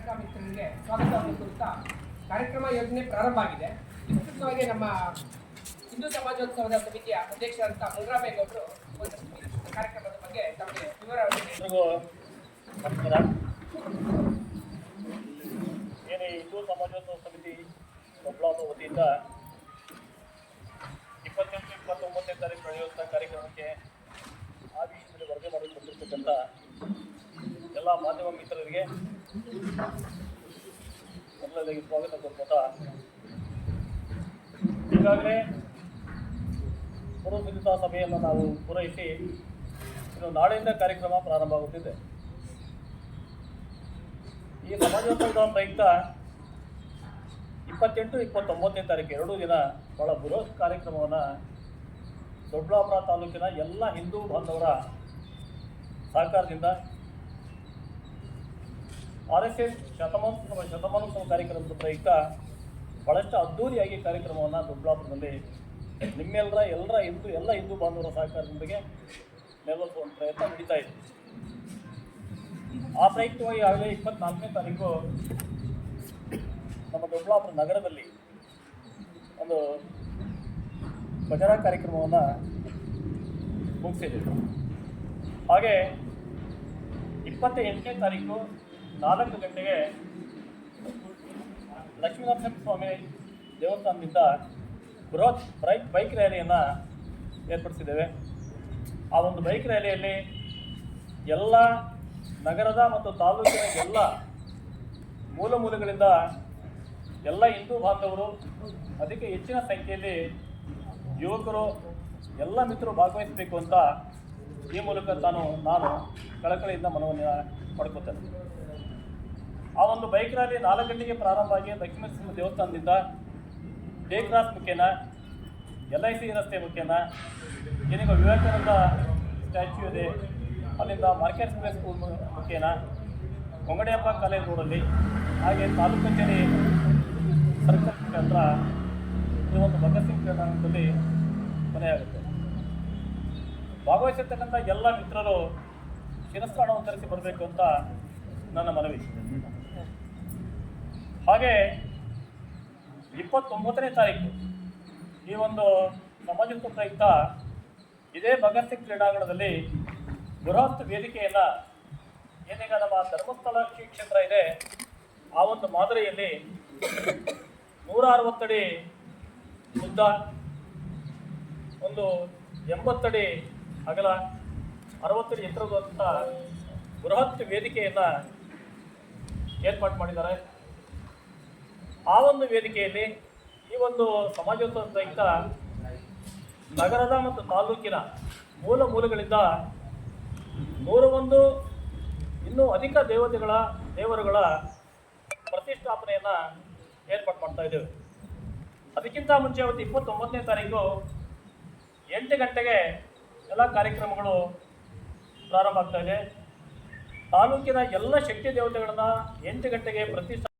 ಪತ್ರಕರ್ತ ಮಿತ್ರರಿಗೆ ಸ್ವಾಗತವನ್ನು ಕುರಿತ ಕಾರ್ಯಕ್ರಮ ಯೋಜನೆ ಪ್ರಾರಂಭ ಆಗಿದೆ. ಪ್ರಸ್ತುತವಾಗಿ ನಮ್ಮ ಹಿಂದೂ ಸಮಾಜೋತ್ಸವದ ಸಮಿತಿಯ ಅಧ್ಯಕ್ಷರಾದಂಥ ಮುಲ್ರಾಮೇಗೌಡರು ಒಂದಷ್ಟು ಕಾರ್ಯಕ್ರಮದ ಬಗ್ಗೆ ತಮಗೆ ವಿವರವನ್ನು ನಮಸ್ಕಾರ. ಏನು ಹಿಂದೂ ಸಮಾಜೋತ್ಸವ ಸಮಿತಿ ಕೊಪ್ಪಳದ ವತಿಯಿಂದ 28-29ನೇ ತಾರೀಕು ನಡೆಯುವಂಥ ಕಾರ್ಯಕ್ರಮಕ್ಕೆ ಆ ವಿಷಯದಲ್ಲಿ ವರದಿ ಮಾಡಲು ಬಂದಿರತಕ್ಕಂಥ ಎಲ್ಲ ಮಾಧ್ಯಮ ಮಿತ್ರರಿಗೆ ಮೊದಲನೇದಾಗಿ ಸ್ವಾಗತ ಕೋರ್ಕೋತಾ, ಈಗಾಗಲೇ ಪೂರ್ವಸಿದ್ಧತಾ ಸಭೆಯನ್ನು ನಾವು ಪೂರೈಸಿ ಇನ್ನು ನಾಳೆಯಿಂದ ಕಾರ್ಯಕ್ರಮ ಪ್ರಾರಂಭ ಆಗುತ್ತಿದೆ. ಈ ಸಮಾಜೋತ್ಸವದ ಪ್ರಯುಕ್ತ 28-29ನೇ ತಾರೀಕು 2 ದಿನ ಬಹಳ ಬೃಹತ್ ಕಾರ್ಯಕ್ರಮವನ್ನು ದೊಡ್ಡಬಳ್ಳಾಪುರ ತಾಲೂಕಿನ ಎಲ್ಲ ಹಿಂದೂ ಬಾಂಧವರ ಸಹಕಾರದಿಂದ RSS ಶತಮಾನೋತ್ಸವ ಕಾರ್ಯಕ್ರಮದ ಪ್ರಯುಕ್ತ ಭಾಳಷ್ಟು ಅದ್ಧೂರಿಯಾಗಿ ಕಾರ್ಯಕ್ರಮವನ್ನು ದೊಡ್ಡಬಳ್ಳಾಪುರದಲ್ಲಿ ಎಲ್ಲರ ಹಿಂದೂ ಬಾಂಧವರ ಸಹಕಾರದೊಂದಿಗೆ ನೆರವೇರಿಸುವಂಥ ಪ್ರಯತ್ನ ನಡೀತಾ ಇದೆ. ಆ ಪ್ರಯುಕ್ತವಾಗಿ ಆಗಲೇ 24ನೇ ತಾರೀಕು ನಮ್ಮ ದೊಡ್ಡಬಳ್ಳಾಪುರ ನಗರದಲ್ಲಿ ಒಂದು ಭಜನಾ ಕಾರ್ಯಕ್ರಮವನ್ನು ಮುಗಿಸಿದ್ದೇವೆ. ಹಾಗೆ 28ನೇ ತಾರೀಕು 4 ಗಂಟೆಗೆ ಲಕ್ಷ್ಮೀನರಸಿಂಹ ಸ್ವಾಮಿ ದೇವಸ್ಥಾನದಿಂದ ಬೃಹತ್ ಬೈಕ್ ರ್ಯಾಲಿಯನ್ನು ಏರ್ಪಡಿಸಿದ್ದೇವೆ. ಆ ಒಂದು ಬೈಕ್ ರ್ಯಾಲಿಯಲ್ಲಿ ಎಲ್ಲ ನಗರದ ಮತ್ತು ತಾಲೂಕಿನ ಎಲ್ಲ ಮೂಲೆಗಳಿಂದ ಎಲ್ಲ ಹಿಂದೂ ಬಾಂಧವರು, ಅದಕ್ಕೆ ಹೆಚ್ಚಿನ ಸಂಖ್ಯೆಯಲ್ಲಿ ಯುವಕರು, ಎಲ್ಲ ಮಿತ್ರರು ಭಾಗವಹಿಸಬೇಕು ಅಂತ ಈ ಮೂಲಕ ನಾನು ಕಳಕಳಿಯಿಂದ ಮನವನ್ನು ಪಡ್ಕೊತೇನೆ. ಆ ಒಂದು ಬೈಕ್ ರ್ಯಾಲಿ 4 ಗಂಟೆಗೆ ಪ್ರಾರಂಭ ಆಗಿ ಲಕ್ಷ್ಮೀನರಸಿಂಹ ದೇವಸ್ಥಾನದಿಂದ ಡೇ ಕ್ರಾಸ್ ಮುಖೇನ LIC ರಸ್ತೆ ಮುಖೇನ ಏನೀಗ ವಿವೇಕಾನಂದ ಸ್ಟ್ಯಾಚ್ಯೂ ಇದೆ, ಅಲ್ಲಿಂದ ಮಾರ್ಕೆಟ್ ಪ್ಲೇಸ್ ಸ್ಕೂಲ್ ಮುಖೇನ ಕೊಂಗಡಿಯಪ್ಪ ಕಾಲೇಜ್ ರೋಡಲ್ಲಿ, ಹಾಗೆ ತಾಲೂಕು ಕಚೇರಿ ಸರ್ಕಲ್ ಮುಖಾಂತರ ಈ ಒಂದು ಭಗತ್ ಸಿಂಗ್ ಕ್ರೀಡಾಂಗಣದಲ್ಲಿ ಕೊನೆಯಾಗುತ್ತೆ. ಭಾಗವಹಿಸಿರ್ತಕ್ಕಂಥ ಎಲ್ಲ ಮಿತ್ರರು ಶಿರಸ್ತ್ರಾಣವನ್ನು ಧರಿಸಿ ಬರಬೇಕು ಅಂತ ನನ್ನ ಮನವಿ. ಹಾಗೆ 29ನೇ ತಾರೀಕು ಈ ಒಂದು ಸಮಾಜೋತ್ಸವ ಪ್ರಯುಕ್ತ ಇದೇ ಭಗತ್ ಸಿಂಗ್ ಕ್ರೀಡಾಂಗಣದಲ್ಲಿ ಬೃಹತ್ ವೇದಿಕೆಯನ್ನು ಏನೀಗ ನಮ್ಮ ಧರ್ಮಸ್ಥಳ ಶ್ರೀ ಕ್ಷೇತ್ರ ಇದೆ, ಆ ಒಂದು ಮಾದರಿಯಲ್ಲಿ 160 ಅಡಿ ಉದ್ದ, ಒಂದು 80 ಅಡಿ ಅಗಲ, 60 ಅಡಿ ಎತ್ತರದಂಥ ಬೃಹತ್ ವೇದಿಕೆಯನ್ನು ಏರ್ಪಾಡು ಮಾಡಿದ್ದಾರೆ. ಆ ಒಂದು ವೇದಿಕೆಯಲ್ಲಿ ಈ ಒಂದು ಸಮಾಜೋತ್ಸವ ಪ್ರಯುಕ್ತ ನಗರದ ಮತ್ತು ತಾಲೂಕಿನ ಮೂಲೆಗಳಿಂದ 101 ಇನ್ನೂ ಅಧಿಕ ದೇವರುಗಳ ಪ್ರತಿಷ್ಠಾಪನೆಯನ್ನು ಏರ್ಪಾಡು ಮಾಡ್ತಾ ಇದ್ದೇವೆ. ಅದಕ್ಕಿಂತ ಮುಂಚೆ ಅವತ್ತು 29ನೇ ತಾರೀಕು 8 ಗಂಟೆಗೆ ಎಲ್ಲ ಕಾರ್ಯಕ್ರಮಗಳು ಪ್ರಾರಂಭ ಆಗ್ತಾ ಇದೆ. ತಾಲೂಕಿನ ಎಲ್ಲ ಶಕ್ತಿ ದೇವತೆಗಳನ್ನು 8 ಗಂಟೆಗೆ ಪ್ರತಿಷ್ಠಾಪನೆ